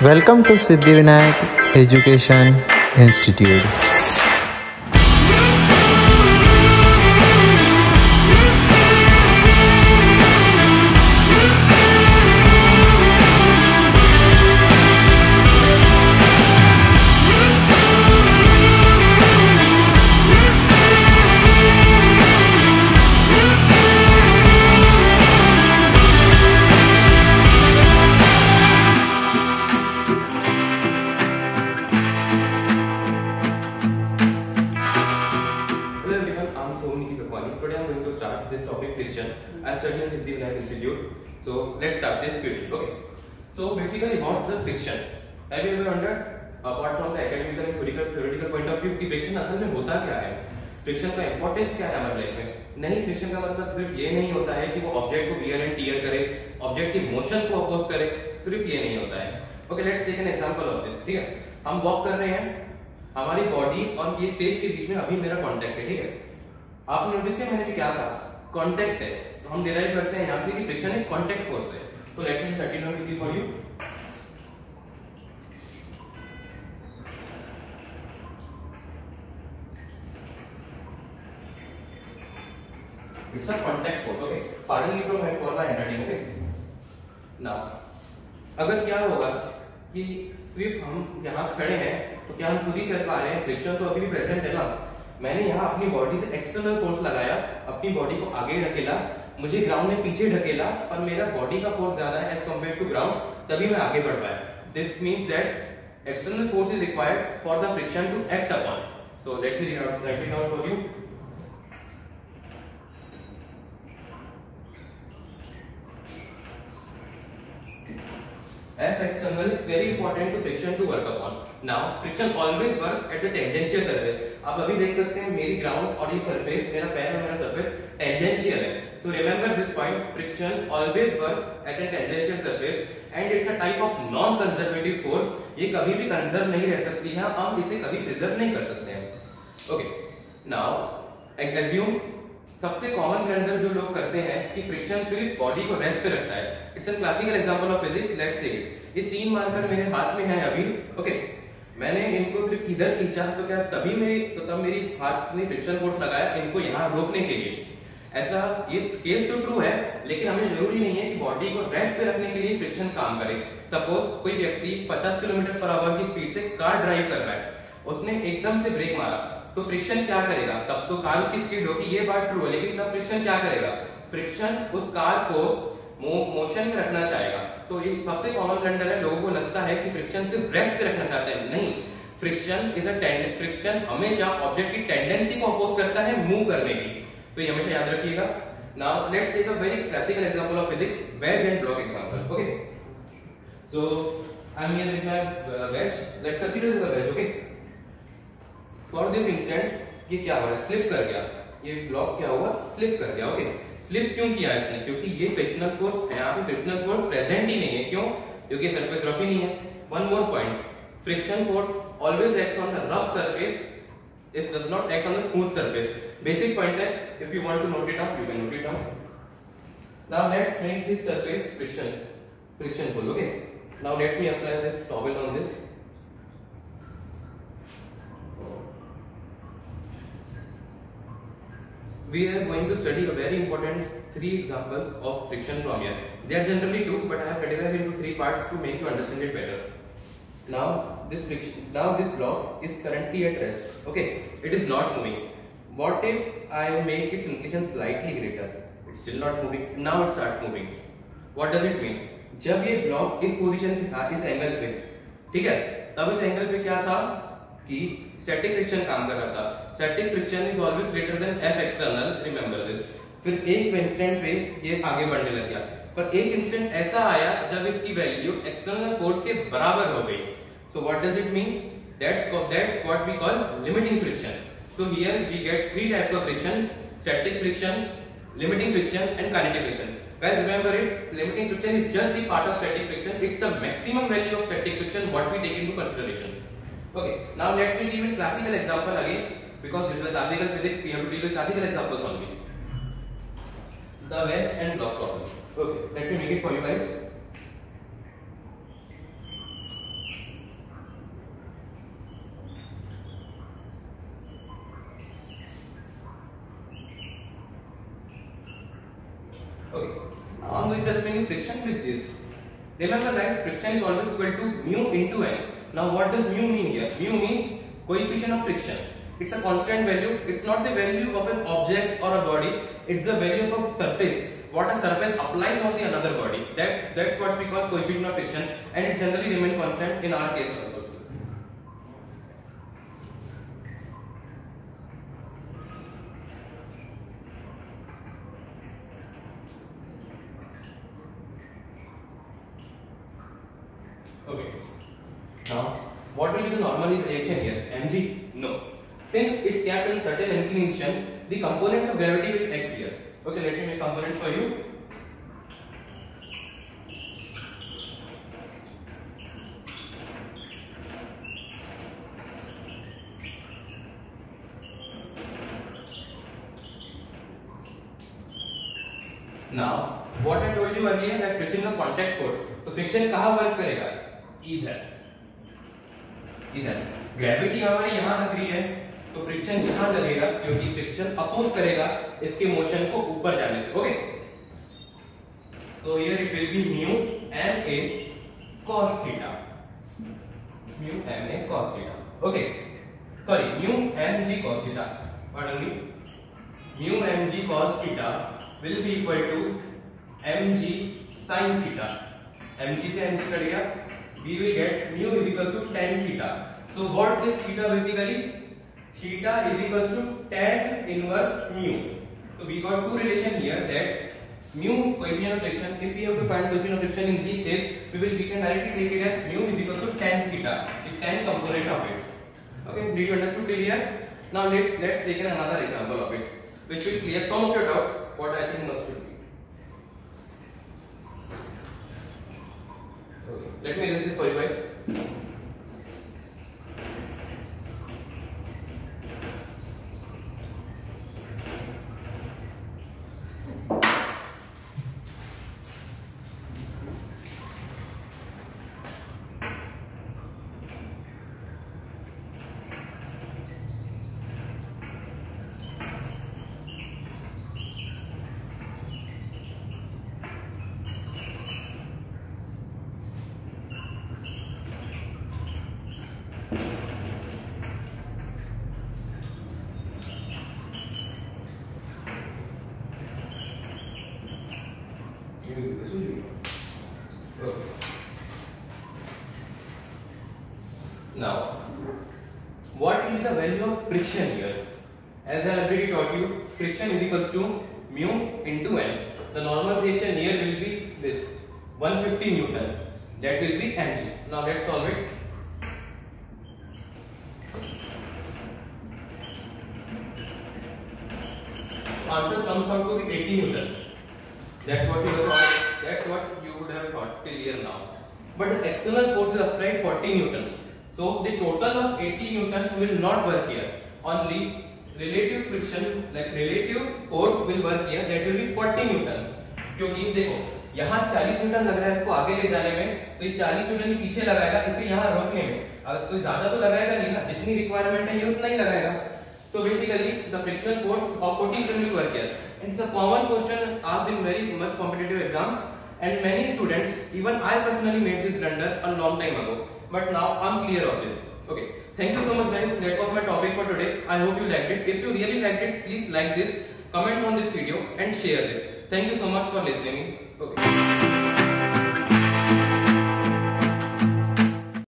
Welcome to Siddhivinayak Education Institute. Today I am going to start this topic friction. I study in Siddhivinayak Institute. So let's start this quickly. Okay. So basically, what's the friction? Have you ever wondered, apart from the academic and theoretical point of view, कि friction असल में होता क्या है? Friction का importance क्या है हमारे लाइफ में? नहीं, friction का मतलब सिर्फ ये नहीं होता है कि वो ऑब्जेक्ट को wear and tear करे, ऑब्जेक्ट की मोशन को अपोज करे, सिर्फ ये नहीं होता है. Okay, let's take an example of this. ठीक है? हम वॉक कर रहे हैं, हमारी बॉडी और ये स्पेस के बीच में अभी मेरा कॉन्टेक्ट है. ठीक है? आपने नोटिस किया मैंने भी क्या कहा? कांटेक्ट है. तो हम डिराइव करते हैं यहां से कि फ्रिक्शन एक कांटेक्ट फोर्स है. तो let me set it down with for you. It's a contact force. Okay, pardon me from for my handwriting. Okay, now अगर क्या होगा कि सिर्फ हम यहां खड़े हैं तो क्या हम खुद ही चल पा रहे हैं? फ्रिक्शन तो अभी भी प्रेजेंट है ना. मैंने यहाँ अपनी बॉडी से एक्सटर्नल फोर्स लगाया, अपनी बॉडी को आगे ढकेला, मुझे ग्राउंड ने पीछे ढकेला, पर मेरा बॉडी का फोर्स ज्यादा है एज कंपेयर टू ग्राउंड, तभी मैं आगे बढ़ पाया. This means that external force is required for the friction to act upon. So let me write it down for you. F external is very important to friction to work upon. Now friction always work at the tangential surface. आप अभी देख सकते हैं मेरी ground और ये surface, मेरा पैर और मेरा सरफेस टेंजेंशियल है. So remember this point, friction always work at a tangential surface and it's a type of non-conservative force. ये कभी भी कंजर्व नहीं रह सकती है, हम इसे कभी प्रिजर्व नहीं कर सकते हैं. Okay, now assume सबसे कॉमन ब्लंडर जो लोग करते हैं कि फ्रिक्शन सिर्फ बॉडी को रेस्ट पे रखता है. It's a classical example of physics. Let's take ये तीन मार्कर मेरे हाथ में है अभी. ओके, मैंने इनको सिर्फ इधर खींचा तो क्या तब मेरी हाथ में फ्रिक्शन फोर्स लगाया इनको यहाँ रोकने के लिए. ऐसा ये केस तो ट्रू है, लेकिन हमें जरूरी नहीं है कि बॉडी को रेस्ट पे रखने के लिए फ्रिक्शन काम करे. सपोज कोई व्यक्ति 50 किलोमीटर पर आवर की स्पीड से कार ड्राइव कर रहा है, उसने एकदम से ब्रेक मारा तो फ्रिक्शन क्या करेगा? तब तो कार उसकी स्पीड होगी, ये बात ट्रू है, लेकिन तब फ्रिक्शन क्या करेगा? फ्रिक्शन उस कार को मोशन में रखना चाहेगा. तो ये सबसे कॉमन ब्लंडर है. लोगों को लगता है कि फ्रिक्शन सिर्फ रेस्ट पे रखना चाहते हैं. नहीं, फ्रिक्शन हमेशा ऑब्जेक्ट की टेंडेंसी को अपोज करता है मूव करने की. तो ये हमेशा याद रखिएगा. Now let's take a very classical example of physics, wedge and block example. Okay, so I am here with my wedge. Let's consider the wedge. Okay, for this instant ये क्या हुआ? स्लिप कर गया. ये ब्लॉक क्या हुआ? Slip कर गया. ओके, स्लिप क्यों किया इसने? क्योंकि ये फ्रिक्शनल फोर्स, यहाँ पे फ्रिक्शनल फोर्स प्रेजेंट ही नहीं है. क्यों? क्योंकि सरफेस रफ ही नहीं है. One more point, friction force always acts on the rough surface, it does not act on the smooth surface. Basic point है. If you want to note it down you can note it down. Now let's make this surface frictionful. Okay, now let me apply this towel on this. We are going to study a very important 3 examples of friction from here. They are generally 2, but I have categorized into 3 parts to make you understand it better. Now this block is currently at rest. Okay, it is not moving. What if I make its inclination slightly greater? It's still not moving. Now it starts moving. What does it mean? जब ये block इस position पे था, इस angle पे, ठीक है, तब इस एंगल पे क्या था कि स्टैटिक फ्रिक्शन काम कर रहा था. Static friction is always greater than F external. Remember this. फिर एक इंस्टेंट पे ये आगे बढ़ने लग गया, पर एक इंस्टेंट ऐसा आया जब इसकी वैल्यू एक्सटर्नल फोर्स के बराबर हो गई. So what does it mean? That's what we call limiting friction. So here we get 3 types of friction: static friction, limiting friction and kinetic friction. Guys, remember it, limiting friction is just the part of static friction. It's the maximum value of static friction what we take into consideration. Okay, now let me give a classical example again, because this is a classical physics, we have to deal with classical examples only. The wedge and block problem. Okay, let me make it for you guys. who is testing friction with this. Remember guys, friction is always equal to mu into n. Now what does mu mean here? Mu means coefficient of friction. It's a constant value. It's not the value of an object or a body. It's the value of a surface. What a surface applies on the another body. That's what we call coefficient of friction, and it generally remain constant in our case also. Okay. Now, what will be the normal reaction here? Mg? No. Since it's kept in certain inclination, the components of gravity will act here. Okay, let me make components for you. Now, what I told you earlier that friction is a contact force. तो friction कहाँ work करेगा? इधर gravity हमारी यहाँ लग रही है, तो फ्रिक्शन यहाँ लगेगा क्योंकि फ्रिक्शन अपोज करेगा इसके मोशन को ऊपर जाने से. Okay, so here it will be mu m a cos theta. Mu m a cos theta. Okay, sorry, mu m g cos theta. Pardon me. Mu m g cos theta will be equal to m g sin theta. mg से mg cut गया. We will get mu is equals to tan theta. So what is theta basically? Theta is equals to tan inverse mu. So we got two relation here that mu coefficient of friction. If we have to find coefficient of friction in this case, we can directly take it as mu is equals to tan theta, the tan component of it. Okay, did you understand till here? Now let's take another example of it, which will clear some of your doubts. What I think must be. Let me erase this for you guys. Now, what is the value of friction here? As I already taught you, friction is equals to mu into n. The normal reaction here will be this 150 Newton. That will be mg. Now let's solve it. Answer comes out to be 80 Newton. That's what you would have thought till here now. But the external force is applied 40 Newton. So the total of 80 Newton will not work here. Only relative friction, like relative force will work here. That will be 40 Newton. क्योंकि देखो यहाँ 40 Newton लग रहा है इसको आगे ले जाने में, तो ये 40 न्यूटन ही पीछे लगाएगा इसे यहाँ रोकने में. अगर तो ज्यादा तो लगाएगा नहीं ना, जितनी रिक्वायरमेंट है ये उतना ही लगाएगा. So basically the frictional force of 40 Newton will work here. And it's a common question asked in very much competitive exams, and many students, even I personally made this blunder a long time ago. But now I'm clear of this. Okay. Thank you so much guys. That was my topic for today. I hope you liked it. If you really liked it, please like this, comment on this video and share this. Thank you so much for listening. Okay.